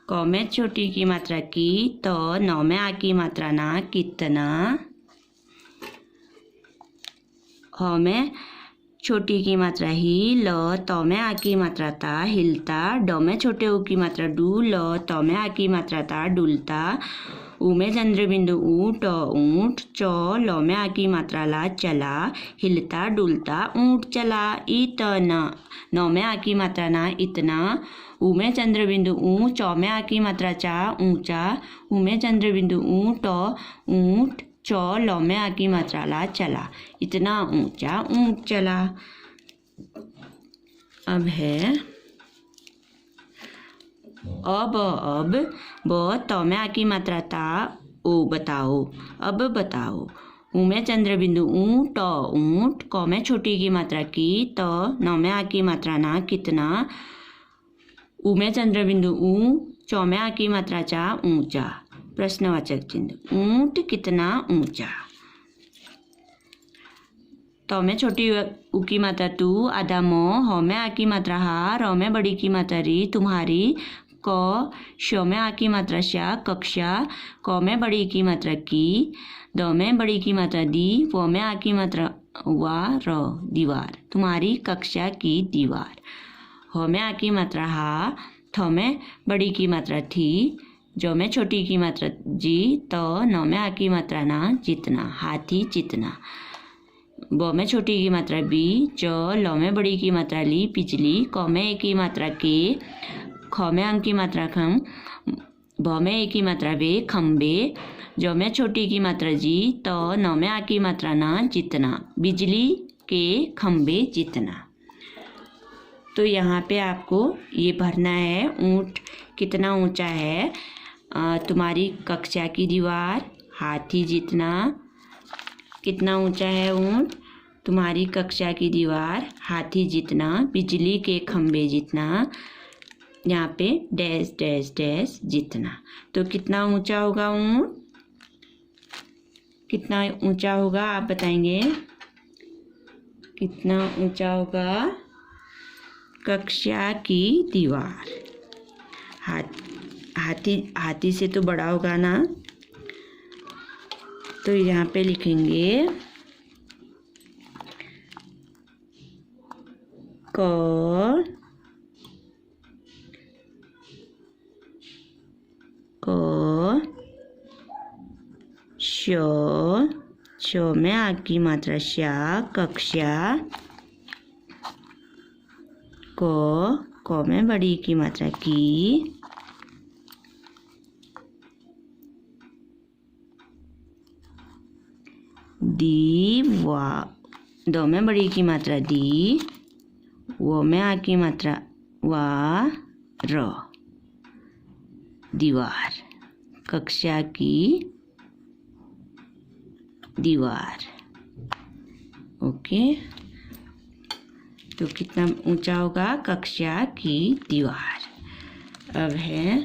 क में छोटी की मात्रा की, त न में आ की मात्रा ना कितना, ह में छोटी की मात्रा ही, ल त में आ की मात्रा ता हिलता, ड में छोटे ऊ की मात्रा डू, ल त में आ की मात्रा ता डुलता, ऊ में चंद्र बिंदु ऊ ट ऊंट, च ल में आ की मात्रा ला चला, हिलता डुलता ऊंट चला, ई त न में आ की मात्रा ना इतना, ऊ में चंद्र बिंदु ऊ, च में आ की मात्रा चा ऊंचा, ऊ में चंद्र बिंदु ऊ ट ऊंट, च ल में आ की मात्रा ला चला, इतना ऊंचा ऊंट चला। अब है अब ब त में आ की मात्रा ता ओ बताओ, अब बताओ। ऊ में चंद्र बिंदु ऊ ट ऊंट, क में छोटी की मात्रा की, त न में आ की मात्रा ना कितना, ऊ में चंद्र बिंदु ऊ, च में आ की मात्रा चा ऊंचा, प्रश्नवाचक चिन्ह, ऊंट कितना ऊंचा। त में छोटी ऊ की मात्रा तू, आधा म, ह में आ की मात्रा हा, र में बड़ी की मात्रा री, तुम्हारी, क, श में आ की मात्रा शा, कक्षा, क में बड़ी की मात्रा की, द में बड़ी की मात्रा दी, व में आ की मात्रा वा, र, दीवार, तुम्हारी कक्षा की दीवार, ह में आ की मात्रा हा, थ में बड़ी की मात्रा थी, ज में छोटी की मात्रा जी, त न में आ की मात्रा ना जितना, हाथी जितना, ब में छोटी की मात्रा बी, च ल में बड़ी की मात्रा ली, बिजली, क में एक की मात्रा के, ख में अंक की मात्रा खम, भ में एक की मात्रा वे, खम्बे, ज में छोटी की मात्रा जी, त न में आ की मात्रा ना जितना, बिजली के खम्बे जितना। तो यहाँ पे आपको ये भरना है, ऊंट कितना ऊंचा है, तुम्हारी कक्षा की दीवार, हाथी जितना, कितना ऊंचा है ऊंट, तुम्हारी कक्षा की दीवार, हाथी जितना, बिजली के खंबे जितना, यहाँ पे डैश डैश डैश जितना। तो कितना ऊंचा होगा ऊंट, कितना ऊंचा होगा आप बताएंगे, कितना ऊंचा होगा, कक्षा की दीवार, हाथी से तो बड़ा होगा ना, तो यहाँ पे लिखेंगे क श में आ की मात्रा शा, कक्षा, क में बड़ी की मात्रा की, द में बड़ी की मात्रा दी, वो में आ की मात्रा वा, र, दीवार, कक्षा की दीवार। ओके, तो कितना ऊंचा होगा, कक्षा की दीवार। अब है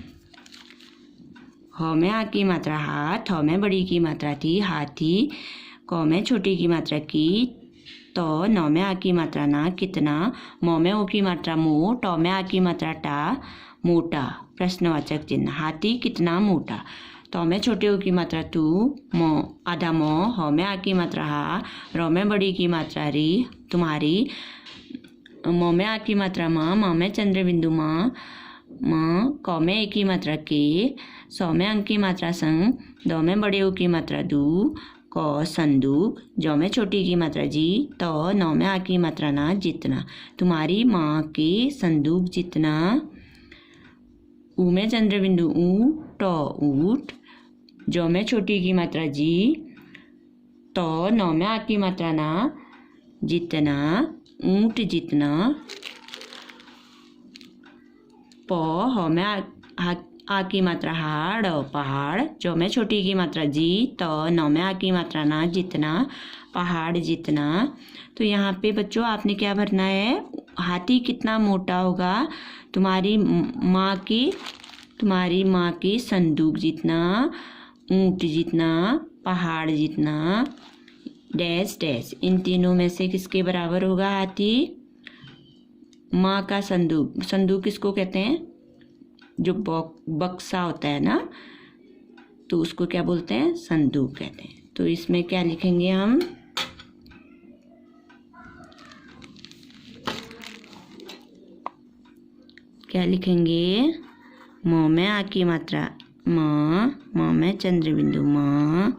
ह में आ की मात्रा हा, थ में बड़ी की मात्रा थी, हाथी, क में छोटी की मात्रा की, त न में आ की मात्रा ना कितना, म में ओ की मात्रा मो, ट में आ की मात्रा टा मोटा, प्रश्नवाचक चिन्ह, हाथी कितना मोटा। त में छोटे ओ की मात्रा तू, म आधा म, ह में आ की मात्रा हा, र में बड़ी की मात्रा री, तुम्हारी, म में आ की मात्रा म में चंद्र बिंदु म, क में एक की मात्रा के, स में अंक की मात्रा संग, द में बड़े ओ की मात्रा दू, क संदूक, ज में छोटी की मात्रा जी, त न में आ की मात्रा ना जितना, तुम्हारी माँ के संदूक जितना, ऊ में चंद्र बिंदु ऊ, ट ऊट, ज में छोटी की मात्रा जी, त न में आ की मात्रा ना जितना, ऊंट जितना, प ह में आ की मात्रा हाड़, पहाड़, ज में छोटी की मात्रा जी, त न में आ की मात्रा ना जितना, पहाड़ जितना। तो यहाँ पे बच्चों आपने क्या भरना है, हाथी कितना मोटा होगा, तुम्हारी माँ की संदूक जितना, ऊंट जितना, पहाड़ जितना, डैश डैश, इन तीनों में से किसके बराबर होगा हाथी, माँ का संदूक, संदूक किसको कहते हैं, जो बक्सा होता है ना, तो उसको क्या बोलते हैं? संदूक कहते हैं। तो इसमें क्या लिखेंगे हम? क्या लिखेंगे? म में आ की मात्रा म में चंद्र बिंदु म,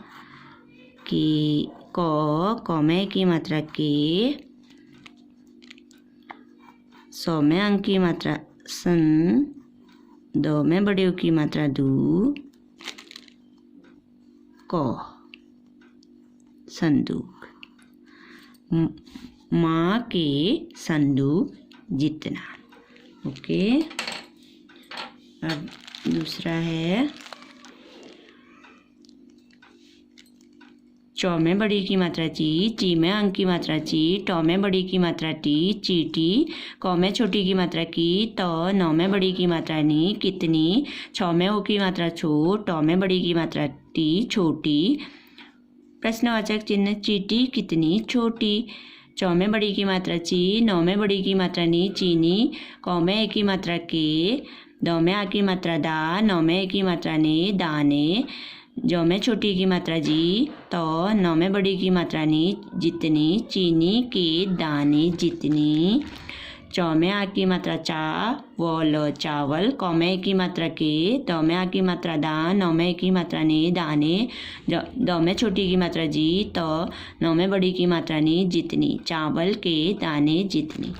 की क में की मात्रा के, सौ में अंक की मात्रा सन, दो में बड़े की मात्रा दू, क संदूक। माँ के संदूक जितना। ओके। अब दूसरा है चौ में बड़ी की मात्रा ची में अंक की मात्रा ची, टौ में बड़ी की मात्रा टी, चीटी, कौ में छोटी की मात्रा की, तो, नौ में बड़ी की मात्रा नी, कितनी, छौ में ओ की मात्रा छो, टौ में बड़ी की मात्रा टी, छोटी। प्रश्नवाचक चिन्ह चीटी, कितनी, छोटी। चौ में बड़ी की मात्रा ची, नौ में बड़ी की मात्रा नी, चीनी, कौ में ए की मात्रा के, दो में आ की मात्रा दा, नौ में ए की मात्रा ने, दाने, जौ में छोटी की मात्रा जी, तो, नौ में बड़ी की मात्रा नी, जितनी, चीनी के दाने जितनी। चौ में आ की मात्रा चा, वल चावल, कौ में की मात्रा के, दो में आ की मात्रा दा, नौ में की मात्रा ने, दाने, दो में छोटी की मात्रा जी, तो, नौ में बड़ी की मात्रा नी, जितनी, चावल के दाने जितनी।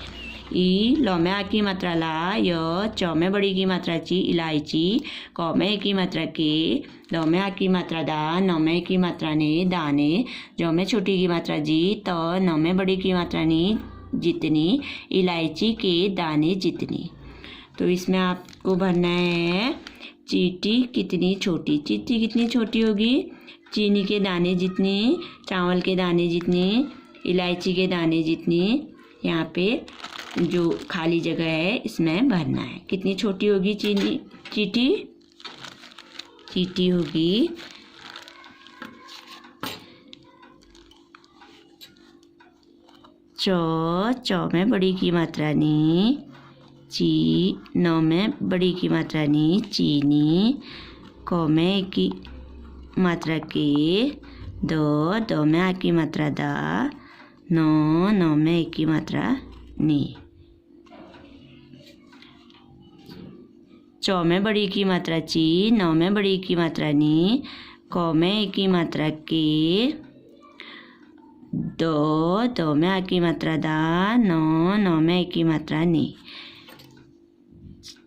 ई लौ में आ की मात्रा ला, य चौ में बड़ी की मात्रा ची, इलायची, कौ में की मात्रा के, दो में आ की मात्रा दा, नौ में की मात्रा ने, दाने, जौ में छोटी की मात्रा जी, तो, नौ में बड़ी की मात्रा नी, जितनी, इलायची के दाने जितनी। तो इसमें आपको भरना है चींटी कितनी छोटी। चींटी कितनी छोटी होगी? चीनी के दाने जितनी, चावल के दाने जितनी, इलायची के दाने जितनी। यहाँ पे जो खाली जगह है इसमें भरना है। कितनी छोटी होगी चीनी चींटी? चींटी होगी चौ में बड़ी की मात्रा नी, ची, नौ में बड़ी की मात्रा नी, चीनी, कौ में की मात्रा के, दो में आ की मात्रा दा, नौ में एक की मात्रा नी। चौ में बड़ी की मात्रा ची, नौ में बड़ी की मात्रा नी, कौ में एक की मात्रा के, दो में आ की मात्रा दा, नौ में एक की मात्रा नी।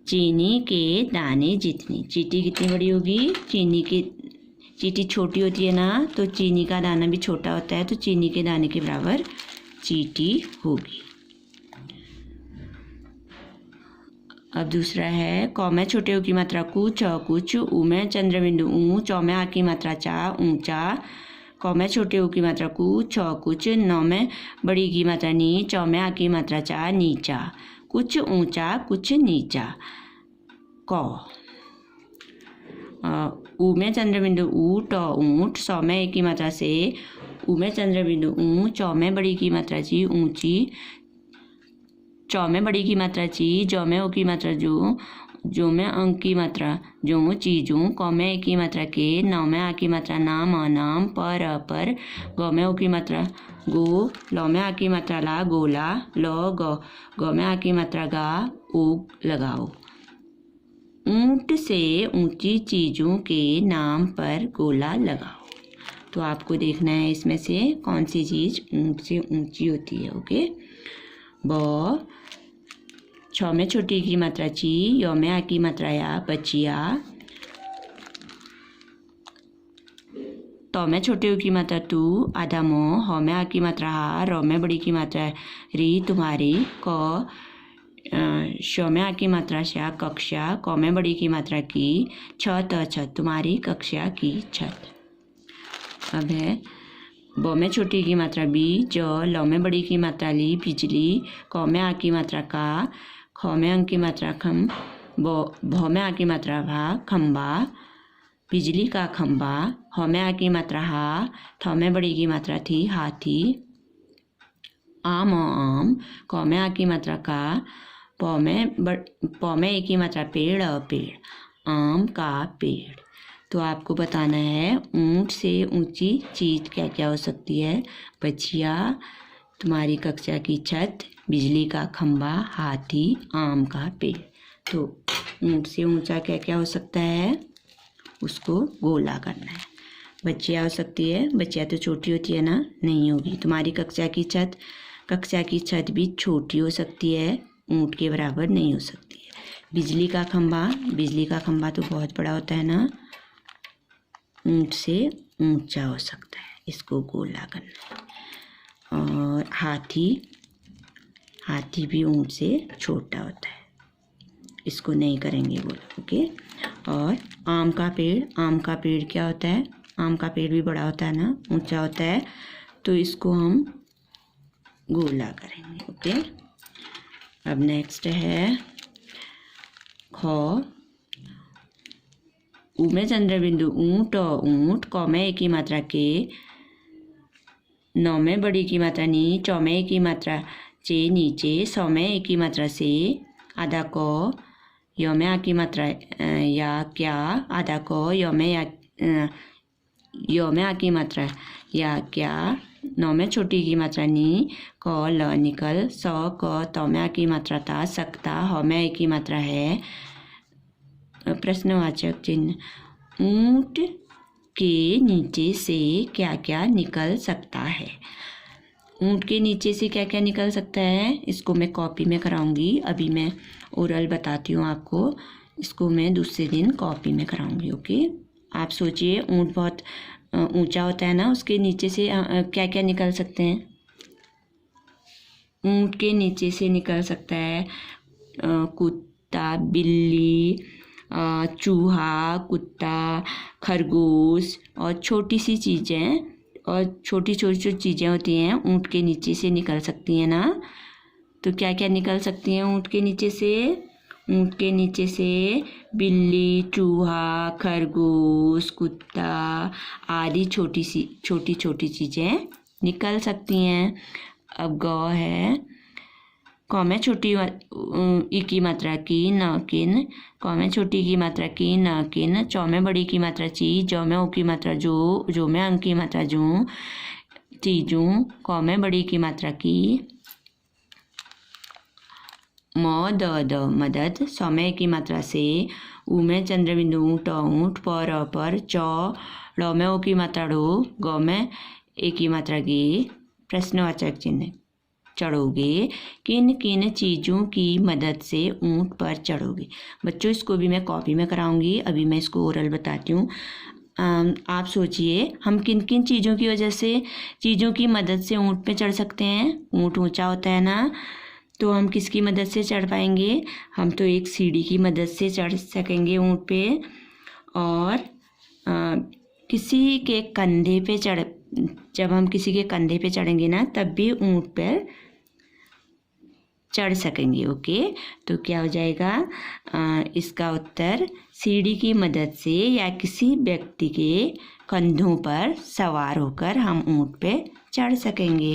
चीनी के दाने जितनी। चींटी कितनी बड़ी होगी? चींटी छोटी होती है ना, तो चीनी का दाना भी छोटा होता है, तो चीनी के दाने के बराबर चींटी होगी। अब दूसरा है कौ में छोटे ऊ की मात्रा कु, छ कुछ, ऊ में चंद्र बिंदु ऊ, चौ में आ की मात्रा चा, ऊंचा, कौ में छोटे ऊ की मात्रा कु, छ कुछ, नौ में बड़ी की मात्रा नी, चौ में आ की मात्रा चा, नीचा, कुछ ऊंचा कुछ नीचा। कौ। ऊ में चंद्र बिंदु ऊ, ट ऊंट, सौ में एक की मात्रा से, ऊ में चंद्र बिंदु ऊ, चौ में बड़ी की मात्रा ची, ऊंची, चौ में बड़ी की मात्रा ची, जौ में ओ की मात्रा जो में अंक की मात्रा जो, चीजू, कौ में ए की मात्रा के, नौ में आ की मात्रा नाम, अनाम, पर, गौ में ओ की मात्रा गो, लौ में आ की मात्रा ला, गोला, लो, गौ में आ की मात्रा गा, उग, लगाओ। ऊंट से ऊंची चीजों के नाम पर गोला लगाओ। तो आपको देखना है इसमें से कौन सी चीज ऊंट से ऊंची होती है। ओके। ब, छ में छोटी की मात्रा ची, यो में आ की मात्रा या, बचिया, तो में छोटे ऊ की मात्रा तू, आधा मो, हो में आ की मात्रा हा, रो में बड़ी की मात्रा री, तुम्हारी, क, शो में आ की मात्रा शा, कक्षा, कौ में बड़ी की मात्रा की, छत, छत, तुम्हारी कक्षा की छत। अब है ब में छोटी की मात्रा बी, ज, लौ में बड़ी की मात्रा ली, बिजली, कौ में आ की मात्रा का, खौ में अंक की मात्रा खम, भ में आ की मात्रा भा, खम्बा, बिजली का खम्बा, ह में आ की मात्रा हा, थ में बड़ी की मात्रा थी, हाथी, आम, कौ में आ की मात्रा का, पौ में एक ही मात्रा पेड़, पेड़, आम का पेड़। तो आपको बताना है ऊंट से ऊंची चीज क्या क्या हो सकती है। बच्चिया, तुम्हारी कक्षा की छत, बिजली का खंभा, हाथी, आम का पेड़। तो ऊंट से ऊंचा क्या क्या हो सकता है, उसको गोला करना है। बच्चिया हो सकती है, बच्चिया तो छोटी होती है ना, नहीं होगी। तुम्हारी कक्षा की छत भी छोटी हो सकती है, ऊंट के बराबर नहीं हो सकती है। बिजली का खंभा तो बहुत बड़ा होता है ना, ऊंट से ऊंचा हो सकता है, इसको गोला करना है। और हाथी भी ऊंट से छोटा होता है, इसको नहीं करेंगे गोला, ओके। और आम का पेड़ क्या होता है, आम का पेड़ भी बड़ा होता है ना, ऊंचा होता है, तो इसको हम गोला करेंगे, ओके। अब नेक्स्ट है ख। ऊ में चंद्र बिंदु ऊंट, ऊंट, क में एक ही मात्रा के, नौ में बड़ी की मात्रा नी, चौ में एक ही मात्रा चे नीचे, सौ में एक ही मात्रा से, आधा क, य में आ की मात्रा या क्या, आधा क, य में आ की मात्रा या क्या, नौ में छोटी की मात्रा नी, क ल निकल, स क, त में आ की मात्रा ता, सकता, ह में एक ही मात्रा है। प्रश्नवाचक चिन्ह। ऊंट के नीचे से क्या क्या निकल सकता है। ऊंट के नीचे से क्या क्या निकल सकता है, इसको मैं कॉपी में कराऊंगी। अभी मैं ओरल बताती हूँ आपको, इसको मैं दूसरे दिन कॉपी में कराऊंगी, ओके। आप सोचिए, ऊंट बहुत ऊंचा होता है ना, उसके नीचे से क्या क्या निकल सकते हैं। ऊंट के नीचे से निकल सकता है कुत्ता, बिल्ली, चूहा, कुत्ता, खरगोश, और छोटी सी चीज़ें, और छोटी छोटी जो चीज़ें होती हैं ऊंट के नीचे से निकल सकती हैं ना। तो क्या क्या निकल सकती हैं ऊंट के नीचे से, ऊंट के नीचे से बिल्ली, चूहा, खरगोश, कुत्ता आदि छोटी छोटी चीज़ें निकल सकती हैं। अब ग है, क में छोटी ई की मात्रा की, न किन, क में छोटी की मात्रा की, न किन, चौ में बड़ी की मात्रा ची, ज में ओ की मात्रा जो में अंक की मात्रा जो, चीजों, क में बड़ी की मात्रा की, म द मदद, स में की मात्रा से, ऊ में चंद्र बिंदु ऊंट, पर, च, ड़ में ओ की मात्रा ड़ो, ग में ए की मात्रा गे। प्रश्नवाचक चिन्ह। चढ़ोगे, किन किन चीज़ों की मदद से ऊंट पर चढ़ोगे। बच्चों, इसको भी मैं कॉपी में कराऊंगी, अभी मैं इसको ओरल बताती हूँ। आप सोचिए, हम किन किन चीज़ों की वजह से, चीज़ों की मदद से ऊंट पे चढ़ सकते हैं। ऊंट ऊंचा होता है ना, तो हम किसकी मदद से चढ़ पाएंगे, हम तो एक सीढ़ी की मदद से चढ़ सकेंगे ऊंट पे, और किसी के कंधे पे जब हम किसी के कंधे पे चढ़ेंगे ना, तब भी ऊंट पर चढ़ सकेंगे, ओके। तो क्या हो जाएगा, इसका उत्तर सीढ़ी की मदद से या किसी व्यक्ति के कंधों पर सवार होकर हम ऊंट पे चढ़ सकेंगे।